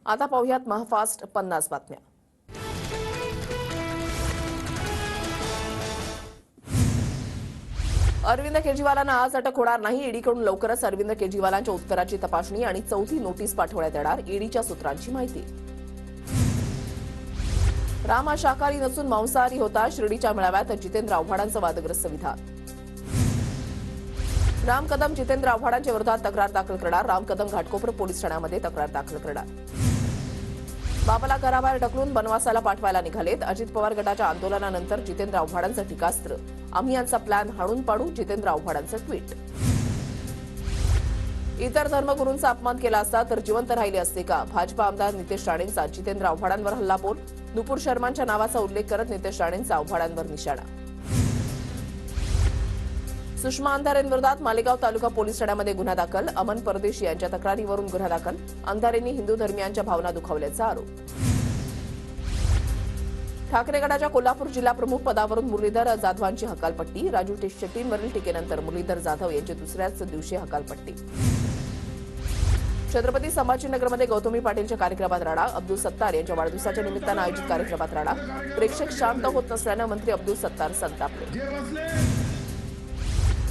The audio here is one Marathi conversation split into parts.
आता पाहूयात महाफास्ट 50 बातम्या। अरविंद केजरीवालांना आज अटक होणार नाही। ईडीकडून लवकरच अरविंद केजरीवालांच्या उत्तराची तपासणी आणि चौथी नोटीस पाठवण्यात येणार, ईडीच्या सूत्रांची माहिती। राम हा शाकाहारी नसून मांसाहारी होता, शिर्डीच्या मेळाव्यात जितेंद्र आव्हाडांचं वादग्रस्त विधान। राम कदम जितेंद्र आव्हाडांच्या विरोधात तक्रार दाखल करणार, राम कदम घाटकोपर पोलीस ठाण्यामध्ये तक्रार दाखल करणार। बाबाला घराबाहेर ढकलून बनवासाला पाठवायला निघालेत, अजित पवार गटाच्या आंदोलनानंतर जितेंद्र आव्हाडांचं टीकास्त्र, आम्ही यांचा प्लॅन हाणून पाडू, जितेंद्र आव्हाडांचं ट्विट। इतर धर्मगुरूंचा अपमान केला असता तर जिवंत राहिले असते का? भाजपा आमदार नितेश राणेंचा जितेंद्र आव्हाडांवर हल्लाबोल, नुपूर शर्मांच्या नावाचा उल्लेख करत नितेश राणेंचा आव्हाडांवर निशाणा। सुषमा अंधारेंविरोधात मालेगाव तालुका पोलीस ठाण्यामध्ये गुन्हा दाखल, अमन परदेशी यांच्या तक्रारीवरून गुन्हा दाखल, अंधारेंनी हिंदू धर्मियांच्या भावना दुखावल्याचा आरोप। ठाकरे गटाच्या कोल्हापूर जिल्हा प्रमुख पदावरून मुरलीधर जाधवांची हकालपट्टी, राजू शेट्टींवरील टीकेनंतर मुरलीधर जाधव यांची दुसऱ्याच दिवशी हकालपट्टी। छत्रपती संभाजीनगरमध्ये गौतमी पाटीलच्या कार्यक्रमात राडा, अब्दुल सत्तार यांच्या वाढदिवसाच्या निमित्तानं आयोजित कार्यक्रमात राडा, प्रेक्षक शांत होत नसल्यानं मंत्री अब्दुल सत्तार संतापले।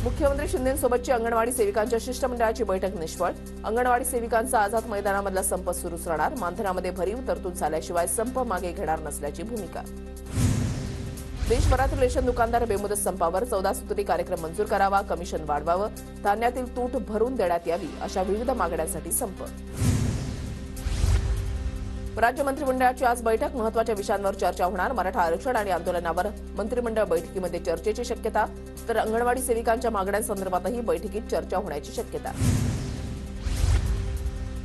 मुख्यमंत्री शिंदेंसोबतची अंगणवाडी सेविकांच्या शिष्टमंडळाची बैठक निष्फळ, अंगणवाडी सेविकांचा आझाद मैदानामधला संप सुरूच राहणार, मानधनामध्ये भरीव तरतूद झाल्याशिवाय संप मागे घेणार नसल्याची भूमिका। देशभरातील रेशन दुकानदार बेमुदत संपावर, 14 सूत्री कार्यक्रम मंजूर करावा, कमिशन वाढवावं, धान्यातील तूट भरून देण्यात यावी, अशा विविध मागण्यांसाठी संप। राज्य मंत्रिमंडळाची आज बैठक, महत्वाच्या विषयांवर चर्चा होणार, मराठा आरक्षण आणि आंदोलनावर मंत्रिमंडळ बैठकीमध्ये चर्चेची शक्यता, तर अंगणवाडी सेविकांच्या मागण्यांसंदर्भातही बैठकीत चर्चा होण्याची शक्यता।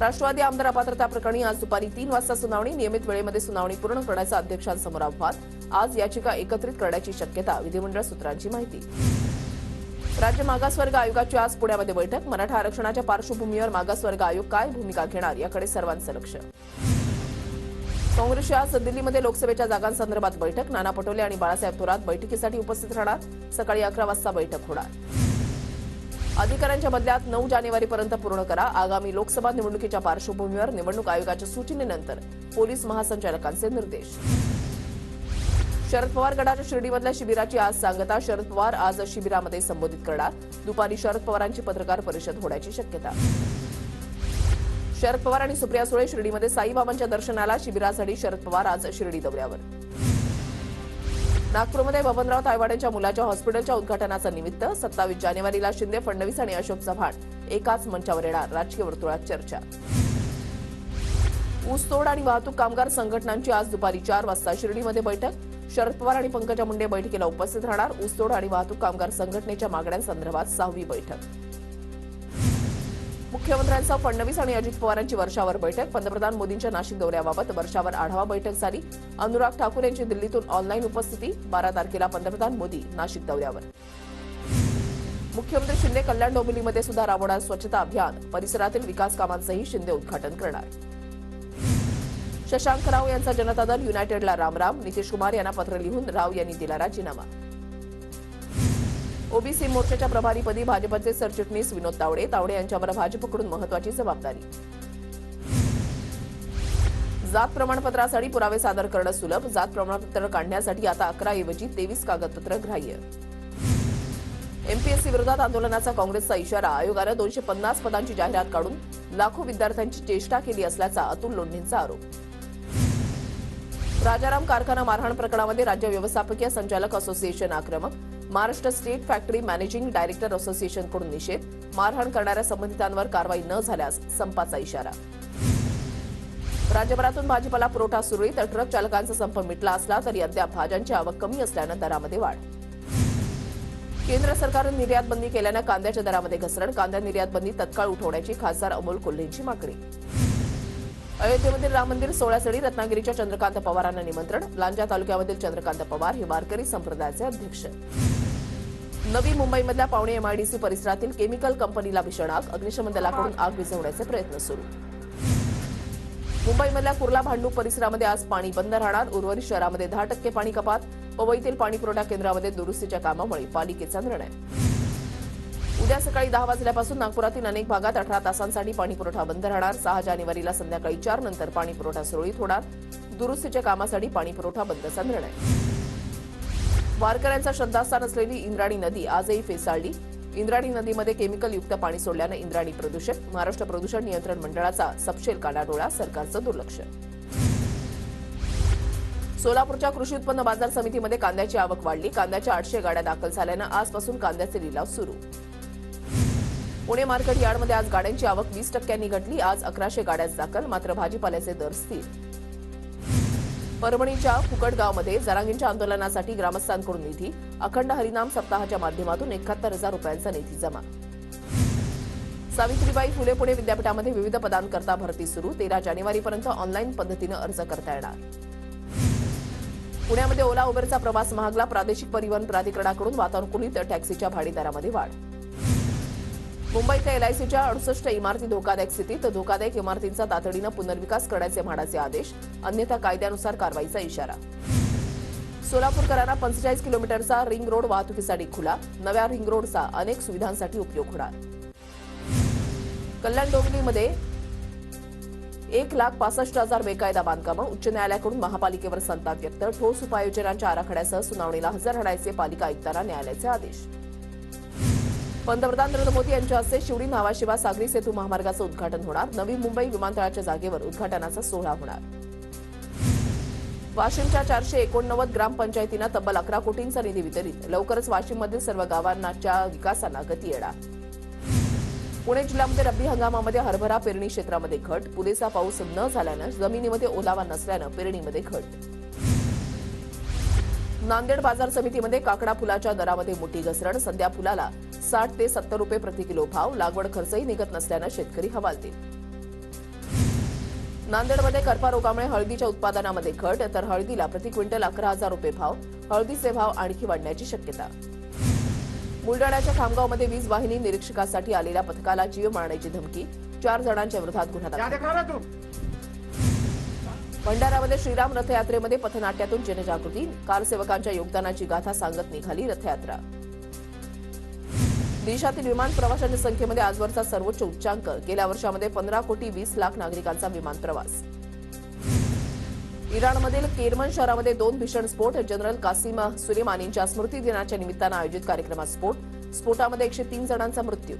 राष्ट्रवादी आमदार अपात्रता प्रकरणी आज दुपारी 3 वाजता सुनावणी, नियमित वेळेमध्ये सुनावणी पूर्ण करण्याचं अध्यक्षांसमोर आव्हान, आज याचिका एकत्रित करण्याची शक्यता, विधिमंडळ सूत्रांची माहिती। राज्य मागासवर्ग आयोगाची आज पुण्यामध्ये बैठक, मराठा आरक्षणाच्या पार्श्वभूमीवर मागासवर्ग आयोग काय भूमिका घेणार याकडे सर्वांचं लक्ष। काँग्रेसची आज दिल्लीमध्ये लोकसभेच्या जागांसंदर्भात बैठक, नाना पटोले आणि बाळासाहेब थोरात बैठकीसाठी उपस्थित राहणार, सकाळी 11 वाजता बैठक होणार। अधिकाऱ्यांच्या बदल्यात 9 जानेवारीपर्यंत पूर्ण करा, आगामी लोकसभा निवडणुकीच्या पार्श्वभूमीवर निवडणूक आयोगाच्या सूचनेनंतर पोलीस महासंचालकांचे निर्देश। शरद पवार गटाच्या शिर्डीमधल्या शिबिराची आज सांगता, शरद पवार आज शिबिरामध्ये संबोधित करणार, दुपारी शरद पवारांची पत्रकार परिषद होण्याची शक्यता। शरद पवार आणि सुप्रिया सुळे शिर्डीमध्ये साईबाबांच्या दर्शनाला, शिबिरासाठी शरद पवार आज शिर्डी दौऱ्यावर। नागपूरमध्ये बबनराव तायवाडेंच्या मुलाच्या हॉस्पिटलच्या उद्घाटनाचं निमित्त, 27 जानेवारीला शिंदे, फडणवीस आणि अशोक चव्हाण एकाच मंचावर येणार, राजकीय वर्तुळात चर्चा। ऊसतोड आणि वाहतूक कामगार संघटनांची आज दुपारी 4 वाजता शिर्डीमध्ये बैठक, शरद पवार आणि पंकजा मुंडे बैठकीला उपस्थित राहणार, ऊसतोड आणि वाहतूक कामगार संघटनेच्या मागण्यांसंदर्भात 6वी बैठक। मुख्यमंत्र्यांसह फडणवीस आणि अजित पवारांची वर्षावर बैठक, पंतप्रधान मोदींच्या नाशिक दौऱ्याबाबत वर्षावर आढावा बैठक झाली, अनुराग ठाकूर यांची दिल्लीतून ऑनलाईन उपस्थिती, 12 तारखेला पंतप्रधान मोदी नाशिक दौऱ्यावर। मुख्यमंत्री शिंदे कल्याण डोंबिवलीमध्ये सुद्धा राबवणार स्वच्छता अभियान, परिसरातील विकास कामांचंही शिंदे उद्घाटन करणार। शशांक राव यांचा जनता दल युनायटेडला रामराम, नितीश कुमार यांना पत्र लिहून राव यांनी दिला राजीनामा। ओबीसी मोर्चाच्या प्रभारीपदी भाजपचे सरचिटणीस विनोद तावडे, तावडे यांच्यावर भाजपकडून महत्वाची जबाबदारी। जात प्रमाणपत्रासाठी पुरावे सादर करणं सुलभ, जात प्रमाणपत्र काढण्यासाठी आता 11 ऐवजी 23 कागदपत्र ग्राह्य। एमपीएससी विरोधात आंदोलनाचा काँग्रेसचा इशारा, आयोगानं 250 पदांची जाहिरात काढून लाखो विद्यार्थ्यांची चेष्टा केली असल्याचा अतुल लोंढेंचा आरोप। राजाराम कारखाना मारहाण प्रकरणामध्ये राज्य व्यवस्थापकीय संचालक असोसिएशन आक्रमक, Maharashtra state factory managing director असोसिएशनकडून निषेध, मारहाण करणाऱ्या संबंधितांवर कारवाई न झाल्यास संपाचा इशारा। राज्यभरातून भाजीपाला पुरवठा सुरळीत, ट्रक चालकांचा संप मिटला असला तरी अद्याप भाज्यांची आवक कमी असल्यानं दरामध्ये वाढ। केंद्र सरकारनं निर्यात बंदी केल्यानं कांद्याच्या दरामध्ये घसरण, कांदा निर्यात बंदी तत्काळ उठवण्याची खासदार अमोल कोल्हेंची मागणी। अयोध्येमधील राम मंदिर सोहळ्यासाठी रत्नागिरीच्या चंद्रकांत पवारांना निमंत्रण, लांजा तालुक्यामधील चंद्रकांत पवार हे वारकरी संप्रदायाचे अध्यक्ष। नवी मुंबईमधल्या पावणे एमआयडीसी परिसरातील केमिकल कंपनीला भीषण आग, अग्निशमन दलाकडून आग विझवण्याचे प्रयत्न सुरू। मुंबईमधल्या कुर्ला भांडूप परिसरामध्ये आज पाणी बंद राहणार, उर्वरित शहरामध्ये 10% पाणी कपात, पवईतील पाणीपुरवठा केंद्रामध्ये दुरुस्तीच्या कामामुळे पालिकेचा निर्णय। उद्या सकाळी 10 वाजल्यापासून नागपुरातील अनेक भागात 18 तासांसाठी पाणीपुरवठा बंद राहणार. 6 जानेवारीला संध्याकाळी 4 नंतर पाणीपुरवठा सुरळीत होणार. दुरुस्तीच्या कामासाठी पाणीपुरवठा बंदचा निर्णय. वारकऱ्यांचा श्रद्धास्थान असलेली इंद्राणी नदी आजही फेसाळली. इंद्राणी नदीमध्ये केमिकलयुक्त पाणी सोडल्यानं इंद्राणी प्रदूषण. महाराष्ट्र प्रदूषण नियंत्रण मंडळाचा सपशेल कानाडोळा. सरकारचं दुर्लक्ष. सोलापूरच्या कृषी उत्पन्न बाजार समितीमध्ये कांद्याची आवक वाढली. कांद्याच्या 800 गाड्या दाखल झाल्यानं आजपासून कांद्याचे लिलाव सुरू. पुणे मार्केट यार्डमध्ये आज गाड्यांची आवक 20% घटली. आज 1100 गाड्याच दाखल. मात्र भाजीपाल्याचे दर स्थिर. परभणीच्या फुकटगावमध्ये जरांगींच्या आंदोलनासाठी ग्रामस्थांकडून निधी. अखंड हरिनाम सप्ताहाच्या माध्यमातून 71,000 रुपयांचा निधी जमा. सावित्रीबाई फुले पुणे विद्यापीठामध्ये विविध पदांकरता भरती सुरू. 13 जानेवारीपर्यंत ऑनलाईन पद्धतीनं अर्ज करता येणार. पुण्यामध्ये ओला उबेरचा प्रवास महागला. प्रादेशिक परिवहन प्राधिकरणाकडून वातानुकूलित टॅक्सीच्या भाडेदरामध्ये वाढ. मुंबईतल्या एलआयसीच्या 68 इमारती धोकादायक स्थितीत. धोकादायक इमारतींचा तातडीनं पुनर्विकास करण्याचे म्हाडाचे आदेश. अन्यथा कायद्यानुसार कारवाईचा इशारा. सोलापूरकरांना 45 किलोमीटरचा रिंग रोड वाहतुकीसाठी खुला. नव्या रिंग रोडचा अनेक सुविधांसाठी उपयोग होणार. कल्याण डोंबिवलीमध्ये 1,65,000 बेकायदा बांधकामं. उच्च न्यायालयाकडून महापालिकेवर संताप व्यक्त. ठोस उपाययोजनांच्या आराखड्यासह सुनावणीला हजर राहण्याचे पालिका आयुक्तांना न्यायालयाचे आदेश. पंतप्रधान नरेंद्र मोदी यांच्या हस्ते शिवडी नावाशिवा सागरी सेतू महामार्गाचं उद्घाटन होणार. नवी मुंबई विमानतळाच्या जागेवर उद्घाटनाचा सोहळा होणार. वाशिमच्या 489 ग्रामपंचायतींना तब्बल 11 कोटींचा निधी वितरित. लवकरच वाशिममधील सर्व गावांच्या विकासाला गती येणार. पुणे जिल्ह्यामध्ये रब्बी हंगामामध्ये हरभरा पेरणी क्षेत्रामध्ये घट. पुरेसा पाऊस न झाल्यानं जमिनीमध्ये ओलावा नसल्यानं पेरणीमध्ये घट. नांदेड बाजार समितीमध्ये काकडा फुलाच्या दरामध्ये मोठी घसरण. सध्या फुलाला 60 ते 70 रुपये प्रति किलो भाव. लागवड खर्चही निघत नसल्यानं शेतकरी हवालदिल. नांदेडमध्ये करपा रोगामुळे हळदीच्या उत्पादनामध्ये घट. तर हळदीला प्रति क्विंटल 11,000 रुपये भाव. हळदीचे भाव आणखी वाढण्याची शक्यता. बुलडाण्याच्या खामगावमध्ये वीज वाहिनी निरीक्षकासाठी आलेल्या पथकाला जीव मारण्याची धमकी. 4 जणांच्या विरोधात गुन्हा दाखल. भंडारामध्ये श्रीराम रथयात्रेमध्ये पथनाट्यातून जनजागृती. कारसेवकांच्या योगदानाची गाथा सांगत निघाली रथयात्रा. देशातील विमान प्रवाशांच्या संख्येमध्ये आजवरचा सर्वोच्च उच्चांक. गेल्या वर्षामध्ये 15 कोटी 20 लाख नागरिकांचा विमान प्रवास. इराणमधील केरमन शहरामध्ये 2 भीषण स्फोट. जनरल कासिम सुलेमानींच्या स्मृती दिनाच्या निमित्तानं आयोजित कार्यक्रमात स्फोटामध्ये 103 जणांचा मृत्यू.